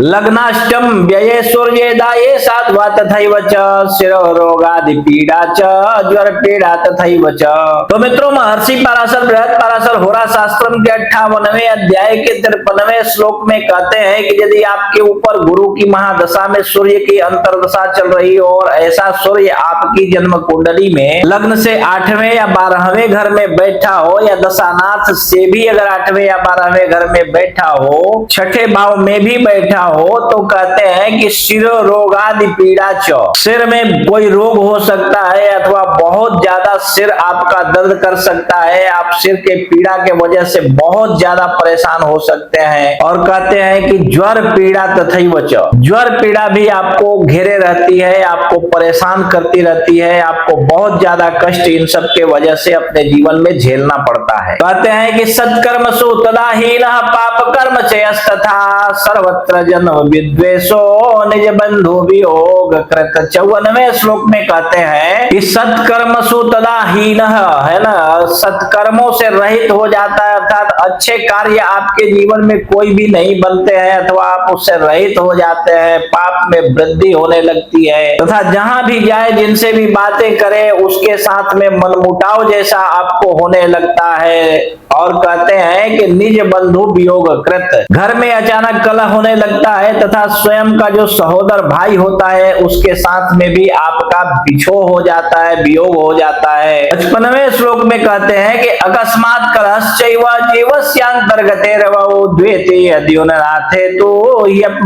लग्नाष्टम व्यये सूर्योदये साध्वा तथैव च शिरोरोगादि पीड़ा च ज्वर पीड़ा तथैव च। तो मित्रों, महर्षि पराशर बृहद पराशर होरा शास्त्रम के 58वें अध्याय के 53वें श्लोक में कहते हैं कि यदि आपके ऊपर गुरु की महादशा में सूर्य की अंतर्दशा चल रही हो और ऐसा सूर्य आपकी जन्म कुंडली में लग्न से 8वें या 12वें घर में बैठा हो, या दशानाथ से भी अगर 8वें या 12वें घर में बैठा हो, छठे भाव में भी बैठा हो, तो कहते हैं कि शिरो रोगादि पीड़ा च, सिर में कोई रोग हो सकता है अथवा बहुत ज्यादा सिर आपका दर्द कर सकता है, आप सिर के पीड़ा के वजह से बहुत ज्यादा परेशान हो सकते हैं। और कहते हैं कि ज्वर पीड़ा तथैव च, ज्वर पीड़ा भी आपको घेरे रहती है, आपको परेशान करती रहती है, आपको बहुत ज्यादा कष्ट इन सब के वजह से अपने जीवन में झेलना पड़ता है। कहते हैं कि सत्कर्मसु तदाहीनः पाप कर्म चयस्तथा सर्वत्र जन्म विद्वेषो निज बंधु वियोग कृत। 54वें श्लोक में कहते हैं कि सत्कर्मसु तदाहीनः, है ना, सत्कर्मों से रहित हो जाता है, अर्थात अच्छे कार्य आपके जीवन में कोई भी नहीं बनते हैं अथवा आप उससे रहित हो जाते हैं, पाप में वृद्धि होने लगती है तथा जहां भी जाए जिनसे भी बातें करे उसके साथ में मनमुटाव जैसा आपको होने लगता है। और कहते हैं कि निज बंधु वियोग कृत, घर में अचानक कलह होने लगता है तथा स्वयं का जो सहोदर भाई होता है उसके साथ में भी आपका बिछोह हो जाता है, वियोग हो जाता है। 55वें श्लोक में कहते हैं कि अकस्मात कलहश्चैव जीवस्यांतर्गतेरवौ द्वेते यद्युननाथे तो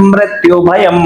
मृत्यु भयम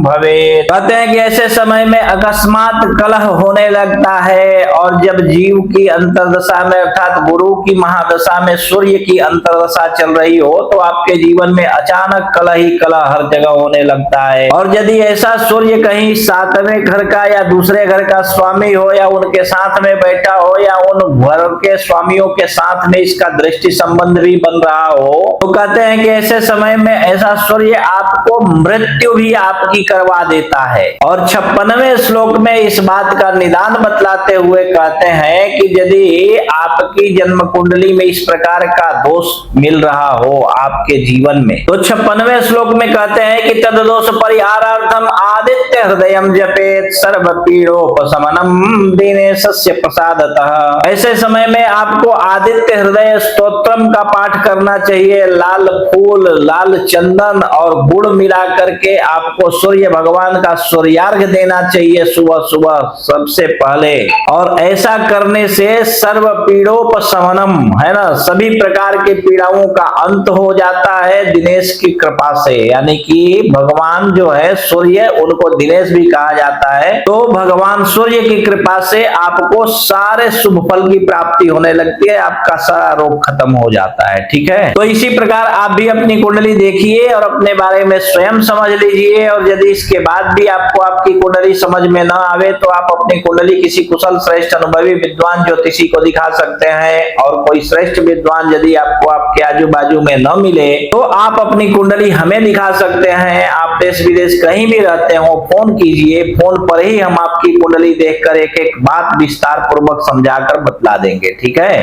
भवेत्। कहते हैं कि ऐसे समय में अकस्मात कलह होने लगता है और जब जीव की अंतर्दशा में अर्थात गुरु की महादशा में सूर्य की अंतर्दशा चल रही हो तो आपके जीवन में अचानक कलह ही कलह हर जगह होने लगता है। और यदि ऐसा सूर्य कहीं 7वें घर का या दूसरे घर का स्वामी हो या उनके साथ में बैठा हो या उन घर के स्वामियों के साथ में इसका दृष्टि संबंध भी बन रहा हो, तो कहते हैं कि ऐसे समय में ऐसा सूर्य आपको मृत्यु भी आपकी करवा देता है। और 56वें श्लोक में इस बात का निदान बतलाते हुए कहते हैं कि यदि आपकी जन्म कुंडली में इस प्रकार का दोष मिल रहा हो आपके जीवन में, तो 56वें श्लोक में कहते हैं कि तद दोष परिहारार्थम आदित्य हृदयम जपेत सर्व पीड़ोपशमनम दीनेशस्य प्रसादतः। ऐसे समय में आपको आदित्य हृदय स्तोत्रम का पाठ करना चाहिए। लाल फूल, लाल चंदन और गुड़ मिला करके आपको सूर्य भगवान का सूर्यार्घ देना चाहिए सुबह सुबह सबसे पहले। और ऐसा करने से सर्व पीड़ोपशमनम, है ना, सभी प्रकार के पीड़ाओं का अंत हो जाता है दिनेश की कृपा से। यानी कि भगवान जो है सूर्य, उनको दिनेश भी कहा जाता है, तो भगवान सूर्य की कृपा से आपको सारे शुभ फल की प्राप्ति होने लगती है, आपका सारा रोग खत्म हो जाता है। ठीक है, तो इसी प्रकार आप भी अपनी कुंडली देखिए और अपने बारे में स्वयं समझ लीजिए। और यदि इसके बाद भी आपको आपकी कुंडली समझ में न आवे तो आप अपनी कुंडली किसी कुशल श्रेष्ठ अनुभवी विद्वान ज्योतिषी को दिखा सकते हैं। और कोई श्रेष्ठ विद्वान यदि आपको आपके आजू बाजू में न मिले तो आप अपनी कुंडली हमें दिखा सकते हैं। आप देश विदेश कहीं भी रहते हो, फोन कीजिए, फोन पर ही हम आपकी कुंडली देखकर एक एक बात विस्तार पूर्वक समझाकर बतला देंगे। ठीक है।